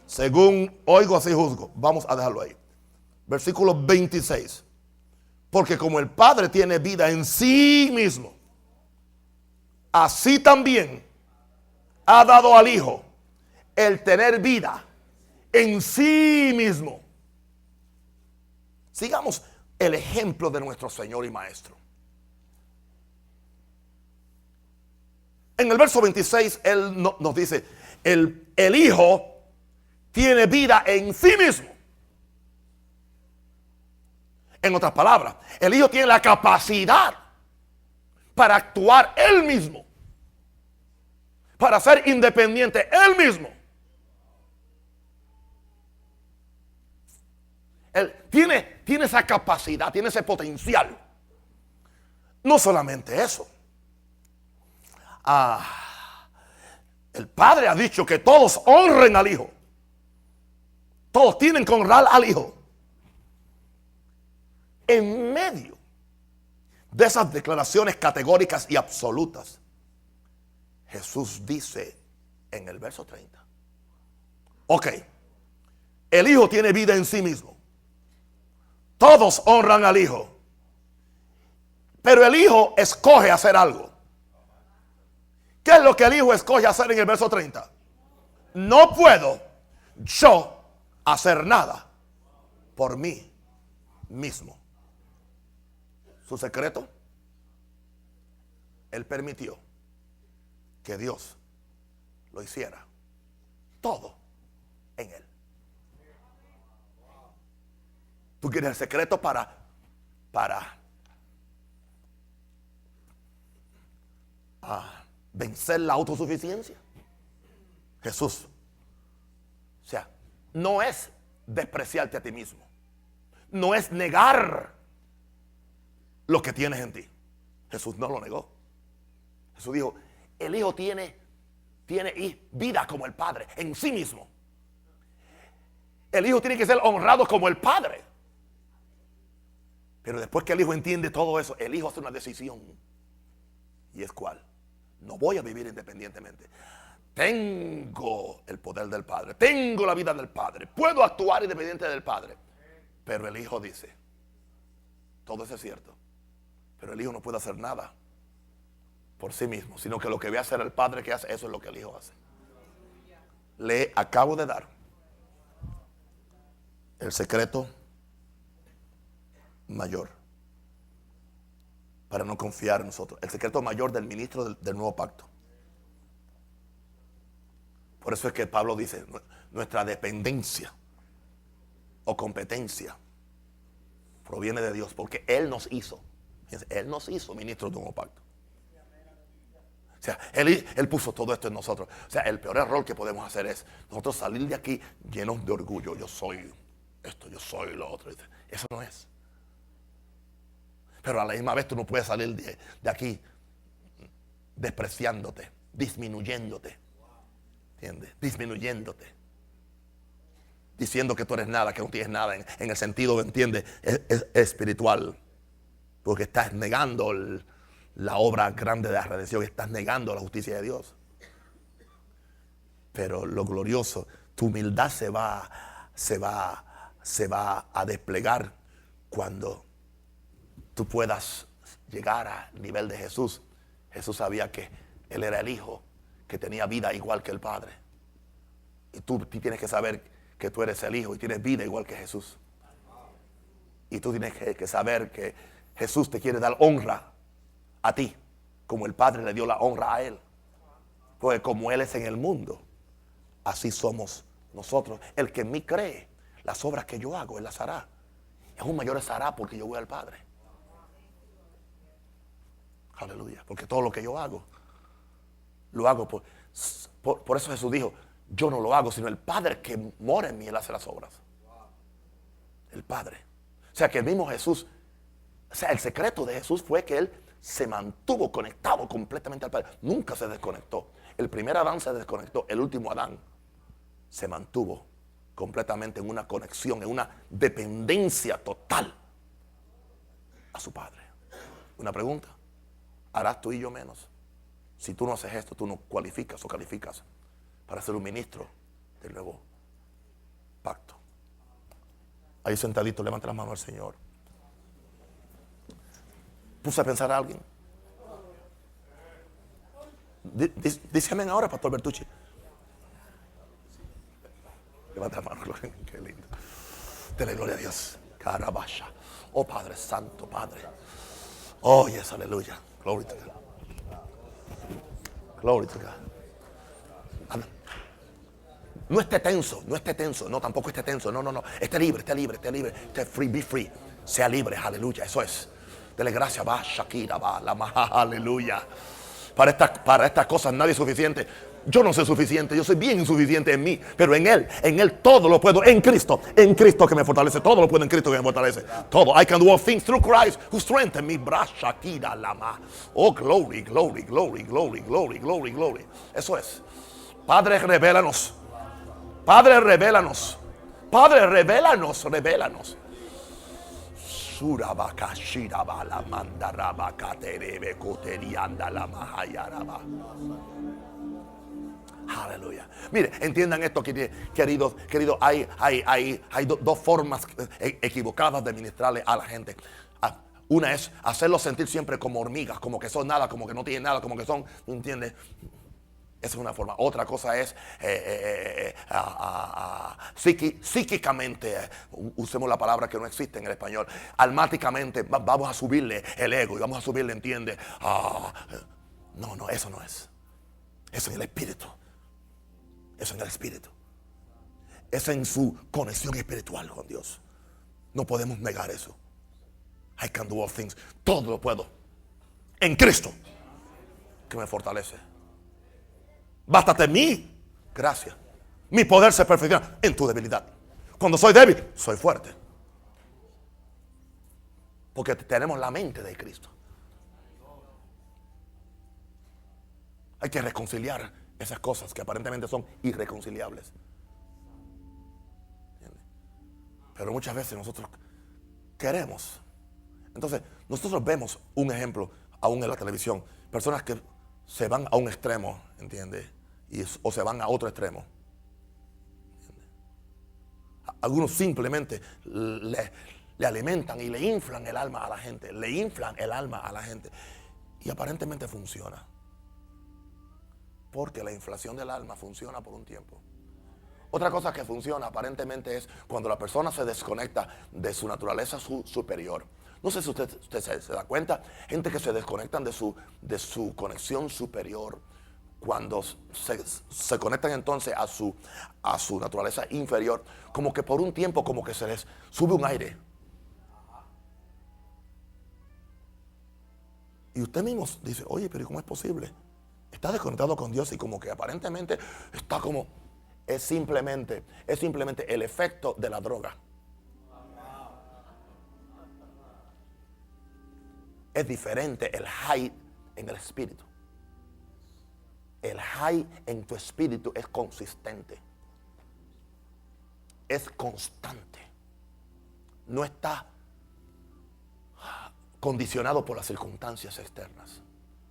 Según oigo, así juzgo. Vamos a dejarlo ahí. Versículo 26. Porque como el Padre tiene vida en sí mismo, así también ha dado al Hijo el tener vida en sí mismo. Sigamos el ejemplo de nuestro Señor y Maestro. En el verso 26, Él nos dice, el Hijo tiene vida en sí mismo. En otras palabras, el Hijo tiene la capacidad para actuar Él mismo, para ser independiente Él mismo. Él tiene esa capacidad, tiene ese potencial. No solamente eso. El Padre ha dicho que todos honren al Hijo. Todos tienen que honrar al Hijo. En medio de esas declaraciones categóricas y absolutas, Jesús dice en el verso 30, ok, el Hijo tiene vida en sí mismo. Todos honran al Hijo. Pero el Hijo escoge hacer algo. ¿Qué es lo que el Hijo escoge hacer en el verso 30? No puedo yo hacer nada por mí mismo. Su secreto, Él permitió que Dios lo hiciera todo en Él. ¿Tú quieres el secreto para vencer la autosuficiencia? Jesús. O sea, no es despreciarte a ti mismo. No es negar lo que tienes en ti. Jesús no lo negó. Jesús dijo, el Hijo tiene vida como el Padre en sí mismo. El Hijo tiene que ser honrado como el Padre. Pero después que el Hijo entiende todo eso, el Hijo hace una decisión. ¿Y es cuál? No voy a vivir independientemente. Tengo el poder del Padre. Tengo la vida del Padre. Puedo actuar independiente del Padre. Pero el Hijo dice, todo eso es cierto, pero el Hijo no puede hacer nada por sí mismo, sino que lo que ve hacer el Padre que hace, eso es lo que el Hijo hace. Le acabo de dar el secreto mayor para no confiar en nosotros. El secreto mayor del ministro del nuevo pacto. Por eso es que Pablo dice, nuestra dependencia o competencia proviene de Dios, porque Él nos hizo ministros de un nuevo pacto. O sea, él puso todo esto en nosotros. O sea, el peor error que podemos hacer es nosotros salir de aquí llenos de orgullo. Yo soy esto, yo soy lo otro. Eso no es. Pero a la misma vez tú no puedes salir de aquí despreciándote, disminuyéndote. ¿Entiendes? Disminuyéndote. Diciendo que tú eres nada, que no tienes nada en el sentido, ¿entiendes? Es espiritual. Porque estás negando la obra grande de la redención, estás negando la justicia de Dios. Pero lo glorioso, tu humildad se va a desplegar cuando tú puedas llegar al nivel de Jesús. Jesús sabía que Él era el Hijo, que tenía vida igual que el Padre. Y tú tienes que saber que tú eres el Hijo y tienes vida igual que Jesús. Y tú tienes que saber que Jesús te quiere dar honra a ti, como el Padre le dio la honra a Él. Porque como Él es en el mundo, así somos nosotros. El que en mí cree, las obras que yo hago, Él las hará. Aún mayores hará porque yo voy al Padre. Aleluya. Porque todo lo que yo hago, lo hago por eso Jesús dijo, yo no lo hago, sino el Padre que mora en mí, Él hace las obras. El Padre. O sea que el mismo Jesús, o sea, el secreto de Jesús fue que Él se mantuvo conectado completamente al Padre. Nunca se desconectó. El primer Adán se desconectó. El último Adán se mantuvo completamente en una conexión, en una dependencia total a su Padre. Una pregunta: ¿harás tú y yo menos? Si tú no haces esto, tú no cualificas o calificas para ser un ministro del nuevo pacto. Ahí sentadito, levanta la mano al Señor. ¿Puse a pensar a alguien? Dice amén ahora, Pastor Bertucci. Levanta la mano, qué lindo. Dele gloria a Dios. Carabasha. Oh Padre Santo, Padre. Oh yes, aleluya. Glory to God. Glory to God. Amén. No esté tenso, no, tampoco esté tenso, no, esté libre, esté free, be free, sea libre, aleluya, eso es. Dele gracias, va, Shakira, va, la maja, aleluya. Para estas cosas nadie es suficiente. Yo no soy suficiente, yo soy bien insuficiente en mí, pero en Él todo lo puedo, en Cristo que me fortalece, todo lo puedo en Cristo que me fortalece, todo. I can do all things through Christ who strengthens me, bra, Shakira, la maja. Oh, glory, glory, glory, glory, glory, glory, glory. Eso es. Padre, revélanos. Padre, revélanos. Padre, revélanos, revélanos. Surabaka, shiraba, la mandaraba, katerebe, koterianda, la mahayaraba. Aleluya. Mire, entiendan esto, queridos. Hay dos formas equivocadas de ministrarle a la gente. Una es hacerlos sentir siempre como hormigas, como que son nada, como que no tienen nada, como que son, ¿entiendes? Esa es una forma. Otra cosa es psíquicamente, usemos la palabra que no existe en el español, almáticamente vamos a subirle el ego y vamos a subirle, ¿entiende? No, eso no es. Eso en el espíritu. Eso en el espíritu. Eso en su conexión espiritual con Dios. No podemos negar eso. I can do all things. Todo lo puedo en Cristo que me fortalece. Bástate mi gracia. Mi poder se perfecciona en tu debilidad. Cuando soy débil, soy fuerte. Porque tenemos la mente de Cristo. Hay que reconciliar esas cosas que aparentemente son irreconciliables. ¿Entiendes? Pero muchas veces nosotros queremos. Entonces, nosotros vemos un ejemplo aún en la televisión. Personas que se van a un extremo, ¿entiendes? O se van a otro extremo. ¿Entiendes? Algunos simplemente le alimentan y le inflan el alma a la gente. Le inflan el alma a la gente. Y aparentemente funciona. Porque la inflación del alma funciona por un tiempo. Otra cosa que funciona aparentemente es cuando la persona se desconecta de su naturaleza superior. No sé si usted se da cuenta, gente que se desconectan de su conexión superior, cuando se conectan entonces a su naturaleza inferior, como que por un tiempo como que se les sube un aire. Y usted mismo dice, oye, pero ¿cómo es posible? Está desconectado con Dios y como que aparentemente está como, es simplemente el efecto de la droga. Es diferente el high en el espíritu. El high en tu espíritu es consistente. Es constante. No está condicionado por las circunstancias externas.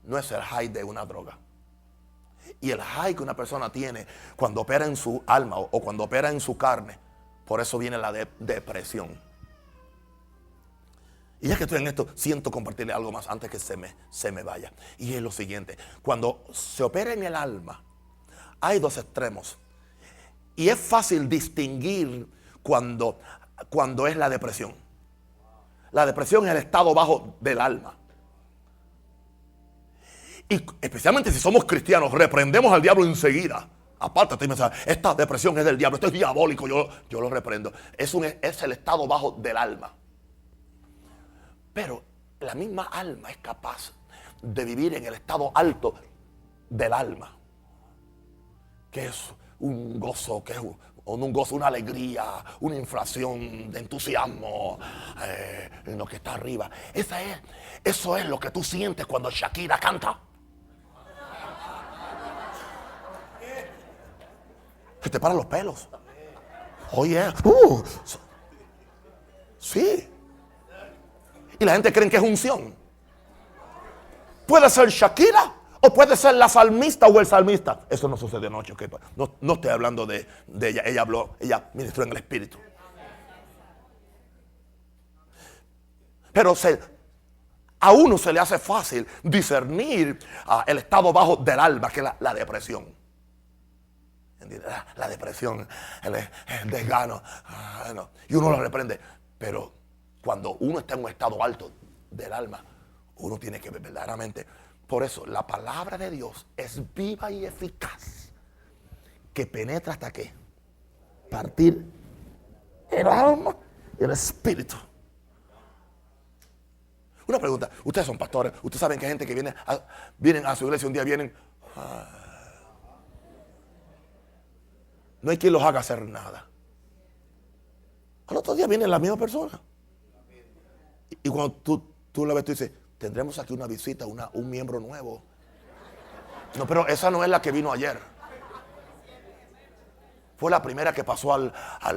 No es el high de una droga. Y el high que una persona tiene cuando opera en su alma o cuando opera en su carne, por eso viene la depresión. Y ya que estoy en esto, siento compartirle algo más antes que se me vaya. Y es lo siguiente. Cuando se opera en el alma, hay dos extremos. Y es fácil distinguir cuando es la depresión. La depresión es el estado bajo del alma. Y especialmente si somos cristianos, reprendemos al diablo enseguida. Apártate y me dice, esta depresión es del diablo, esto es diabólico, yo lo reprendo. Es el estado bajo del alma. Pero la misma alma es capaz de vivir en el estado alto del alma, que es un gozo, un gozo, una alegría, una inflación de entusiasmo en lo que está arriba. Eso es lo que tú sientes cuando Shakira canta. Que te paran los pelos. Oye, sí. Y la gente cree que es unción. Puede ser Shakira o puede ser la salmista o el salmista. Eso no sucedió anoche. Okay? No estoy hablando de ella. Ella ministró en el Espíritu. Pero a uno se le hace fácil discernir el estado bajo del alma, que es la depresión. La depresión, el desgano. No. Y uno lo reprende. Pero cuando uno está en un estado alto del alma, uno tiene que ver verdaderamente. Por eso la palabra de Dios es viva y eficaz, que penetra hasta qué, partir el alma y el espíritu. Una pregunta, ustedes son pastores, ustedes saben que hay gente que vienen a su iglesia un día, no hay quien los haga hacer nada. Al otro día viene la misma persona. Y cuando tú la ves, tú dices, tendremos aquí una visita, un miembro nuevo. No, pero esa no es la que vino ayer. Fue la primera que pasó al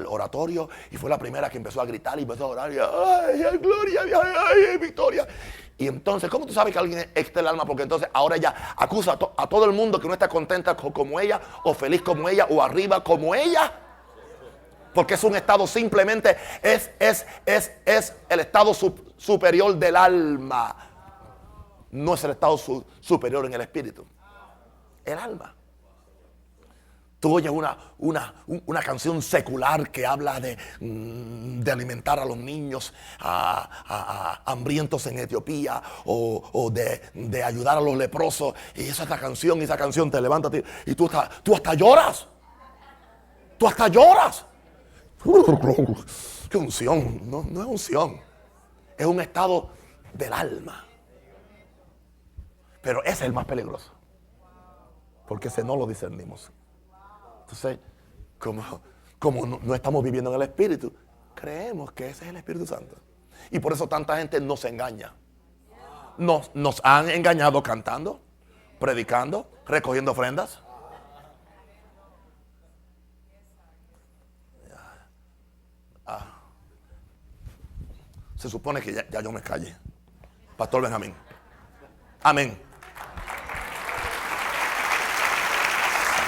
oratorio y fue la primera que empezó a gritar y empezó a orar. Y, ¡ay, gloria! ¡Ay, victoria! Y entonces, ¿cómo tú sabes que alguien está el alma? Porque entonces ahora ella acusa a todo el mundo que no está contenta como ella, o feliz como ella, o arriba como ella. Porque es un estado simplemente, es el estado superior del alma. No es el estado superior en el espíritu. El alma. Tú oyes una canción secular que habla de alimentar a los niños hambrientos en Etiopía o de ayudar a los leprosos. Y esa canción te levanta a ti y tú hasta lloras. Tú hasta lloras. ¡Qué unción! No es unción. Es un estado del alma. Pero ese es el más peligroso. Porque ese no lo discernimos. Entonces, como no estamos viviendo en el Espíritu, creemos que ese es el Espíritu Santo. Y por eso tanta gente nos engaña. Nos han engañado cantando, predicando, recogiendo ofrendas. Se supone que ya yo me calle. Pastor Benjamín. Amén.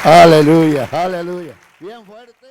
Aleluya, aleluya. Bien fuerte.